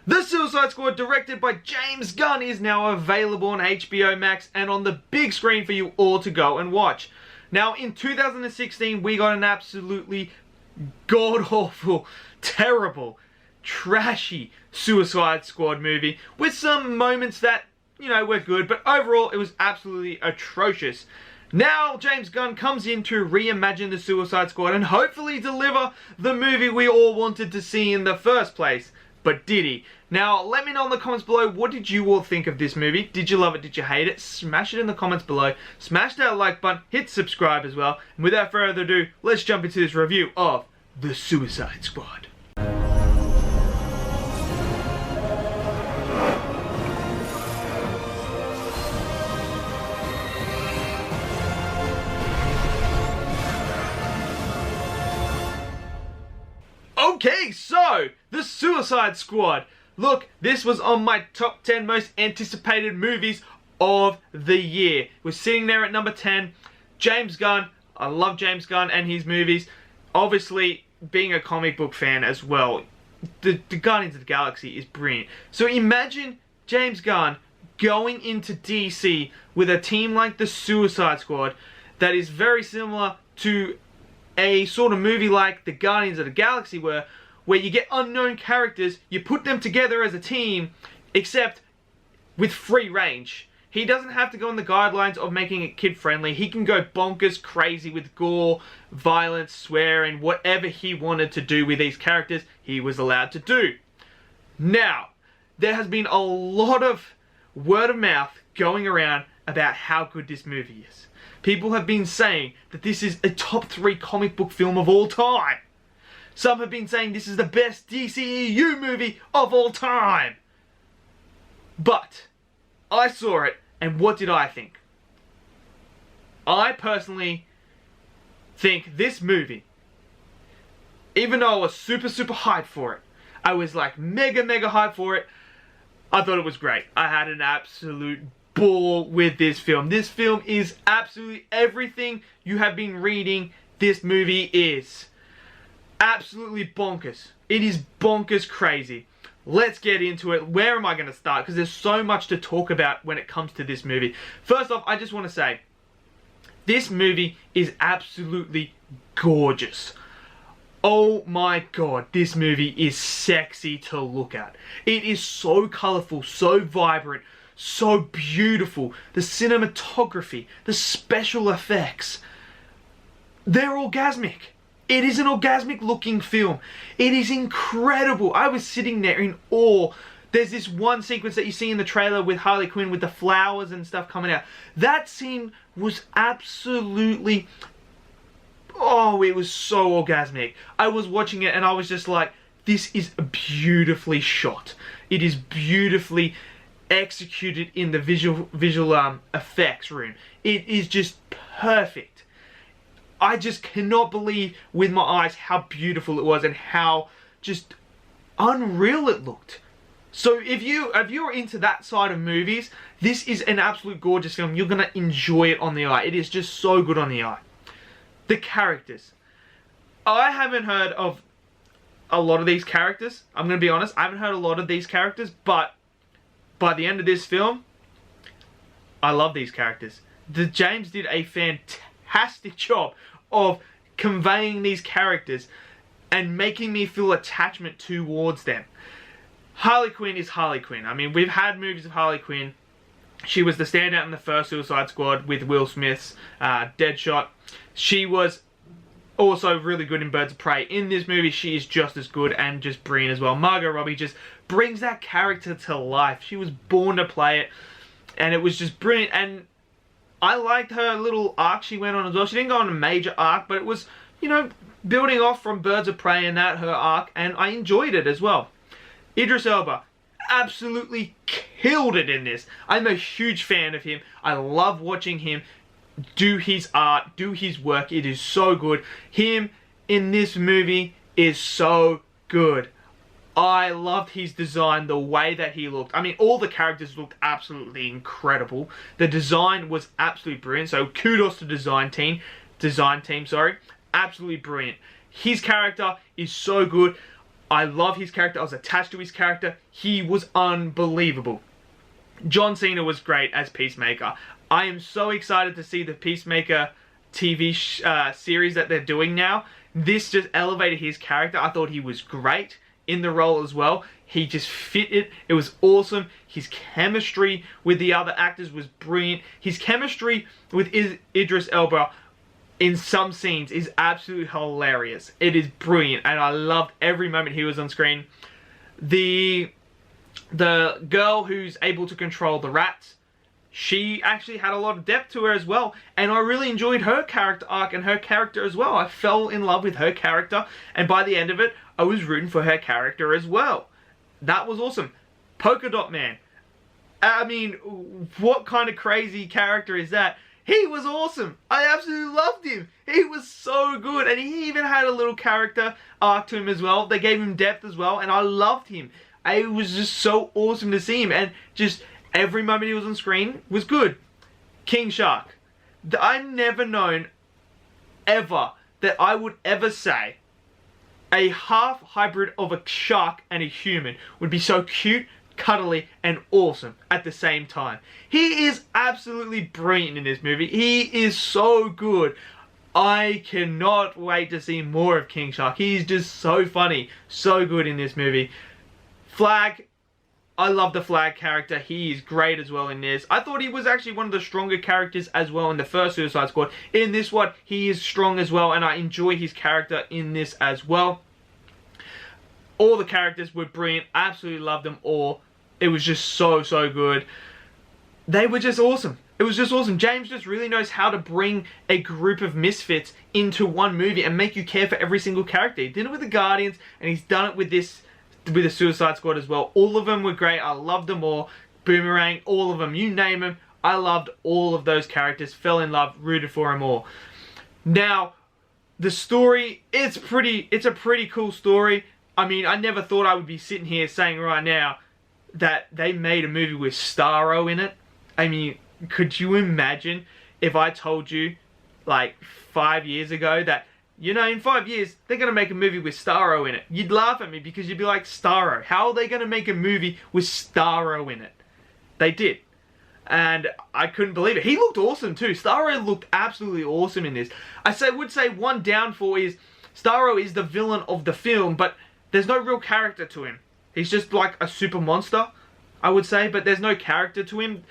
The Suicide Squad, directed by James Gunn, is now available on HBO Max and on the big screen for you all to go and watch. Now, in 2016, we got an absolutely god-awful, terrible, trashy Suicide Squad movie with some moments that, were good, but overall, it was absolutely atrocious. Now, James Gunn comes in to reimagine the Suicide Squad and hopefully deliver the movie we all wanted to see in the first place. But did he? Now, let me know in the comments below, what did you all think of this movie? Did you love it? Did you hate it? Smash it in the comments below. Smash that like button. Hit subscribe as well. And without further ado, let's jump into this review of The Suicide Squad. Okay, so, The Suicide Squad. Look, this was on my top 10 most anticipated movies of the year. It was sitting there at number 10. James Gunn, I love James Gunn and his movies. Obviously, being a comic book fan as well, the Guardians of the Galaxy is brilliant. So imagine James Gunn going into DC with a team like The Suicide Squad that is very similar to a sort of movie like the Guardians of the Galaxy were, where you get unknown characters, you put them together as a team, except with free range. He doesn't have to go on the guidelines of making it kid-friendly. He can go bonkers crazy with gore, violence, swearing, whatever he wanted to do with these characters, he was allowed to do. Now, there has been a lot of word of mouth going around about how good this movie is. People have been saying that this is a top 3 comic book film of all time. Some have been saying this is the best DCEU movie of all time. But I saw it, and what did I think? I personally think this movie, even though I was super hyped for it, I was like mega hyped for it, I thought it was great. I had an absolute ball with this film. This film is absolutely everything you have been reading this movie is. Absolutely bonkers. It is bonkers crazy. Let's get into it. Where am I going to start? Because there's so much to talk about when it comes to this movie. First off, I just want to say, this movie is absolutely gorgeous. Oh my god, this movie is sexy to look at. It is so colourful, so vibrant, so beautiful. The cinematography, the special effects, they're orgasmic. It is an orgasmic looking film. It is incredible. I was sitting there in awe. There's this one sequence that you see in the trailer with Harley Quinn with the flowers and stuff coming out. That scene was absolutely, oh, it was so orgasmic. I was watching it and I was just like, this is beautifully shot. It is beautifully executed in the visual effects room. It is just perfect. I just cannot believe with my eyes how beautiful it was and how just unreal it looked. So if you're into that side of movies, this is an absolute gorgeous film. You're gonna enjoy it on the eye. It is just so good on the eye. The characters. I haven't heard of a lot of these characters. I'm gonna be honest, I haven't heard a lot of these characters, but by the end of this film, I love these characters. James did a fantastic job of conveying these characters and making me feel attachment towards them. Harley Quinn is Harley Quinn. I mean, we've had movies of Harley Quinn. She was the standout in the first Suicide Squad with Will Smith's Deadshot. She was also really good in Birds of Prey. In this movie, she is just as good and just brilliant as well. Margot Robbie just brings that character to life. She was born to play it, and it was just brilliant. And I liked her little arc she went on as well. She didn't go on a major arc, but it was, building off from Birds of Prey and that, her arc, and I enjoyed it as well. Idris Elba absolutely killed it in this. I'm a huge fan of him. I love watching him do his art, do his work. It is so good. Him in this movie is so good. I loved his design, the way that he looked. I mean, all the characters looked absolutely incredible. The design was absolutely brilliant. So kudos to design team, sorry. Absolutely brilliant. His character is so good. I love his character. I was attached to his character. He was unbelievable. John Cena was great as Peacemaker. I am so excited to see the Peacemaker TV series that they're doing now. This just elevated his character. I thought he was great in the role as well. He just fit it. It was awesome. His chemistry with the other actors was brilliant. His chemistry with Idris Elba in some scenes is absolutely hilarious. It is brilliant, and I loved every moment he was on screen. The girl who's able to control the rats, she actually had a lot of depth to her as well, and I really enjoyed her character arc and her character as well. I fell in love with her character, and by the end of it, I was rooting for her character as well. That was awesome. Polka Dot Man. I mean, what kind of crazy character is that? He was awesome. I absolutely loved him. He was so good, and he even had a little character arc to him as well. They gave him depth as well, and I loved him. It was just so awesome to see him, and just every moment he was on screen was good. King Shark. I've never known ever that I would ever say a half hybrid of a shark and a human would be so cute, cuddly, and awesome at the same time. He is absolutely brilliant in this movie. He is so good. I cannot wait to see more of King Shark. He's just so funny, so good in this movie. Flag, I love the Flag character. He is great as well in this. I thought he was actually one of the stronger characters as well in the first Suicide Squad. In this one, he is strong as well, and I enjoy his character in this as well. All the characters were brilliant. Absolutely loved them all. It was just so, so good. They were just awesome. It was just awesome. James just really knows how to bring a group of misfits into one movie and make you care for every single character. He did it with the Guardians, and he's done it with this, with the Suicide Squad as well. All of them were great. I loved them all. Boomerang, all of them. You name them. I loved all of those characters. Fell in love. Rooted for them all. Now, the story, it's a pretty cool story. I mean, I never thought I would be sitting here saying right now that they made a movie with Starro in it. I mean, could you imagine if I told you, like, 5 years ago that, you know, in 5 years, they're going to make a movie with Starro in it? You'd laugh at me because you'd be like, Starro? How are they going to make a movie with Starro in it? They did. And I couldn't believe it. He looked awesome too. Starro looked absolutely awesome in this. I would say one downfall is Starro is the villain of the film, but there's no real character to him. He's just like a super monster, I would say, but there's no character to him.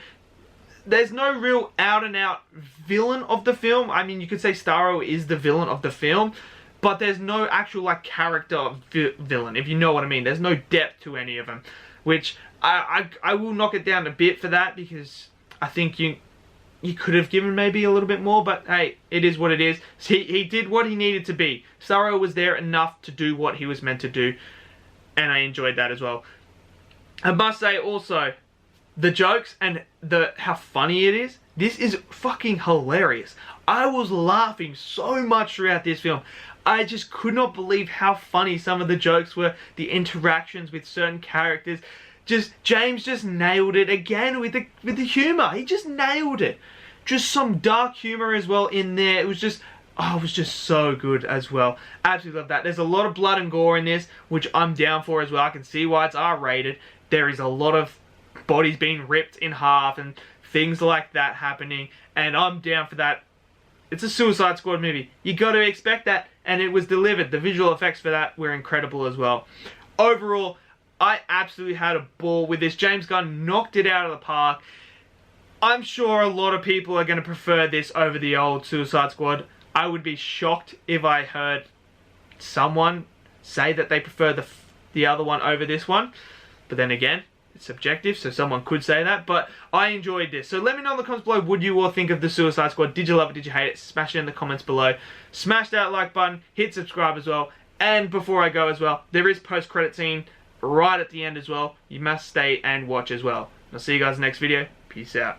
There's no real out-and-out villain of the film. I mean, you could say Starro is the villain of the film, but there's no actual, like, character villain, if you know what I mean. There's no depth to any of them, which I will knock it down a bit for that, because I think you could have given maybe a little bit more, but hey, it is what it is. He did what he needed to be. Starro was there enough to do what he was meant to do, and I enjoyed that as well. I must say also, the jokes and how funny it is, this is fucking hilarious. I was laughing so much throughout this film. I just could not believe how funny some of the jokes were, the interactions with certain characters. James just nailed it again with the humor. He just nailed it. Just some dark humor as well in there. It was just so good as well. Absolutely love that. There's a lot of blood and gore in this, which I'm down for as well. I can see why it's R-rated. There is a lot of bodies being ripped in half and things like that happening, and I'm down for that. It's a Suicide Squad movie. You got to expect that, and it was delivered. The visual effects for that were incredible as well. Overall, I absolutely had a ball with this. James Gunn knocked it out of the park. I'm sure a lot of people are going to prefer this over the old Suicide Squad. I would be shocked if I heard someone say that they prefer the other one over this one. But then again, it's subjective, so someone could say that, but I enjoyed this. So let me know in the comments below, what you all think of the Suicide Squad. Did you love it? Did you hate it? Smash it in the comments below. Smash that like button, hit subscribe as well, and before I go as well, there is post-credit scene right at the end as well. You must stay and watch as well. I'll see you guys in the next video. Peace out.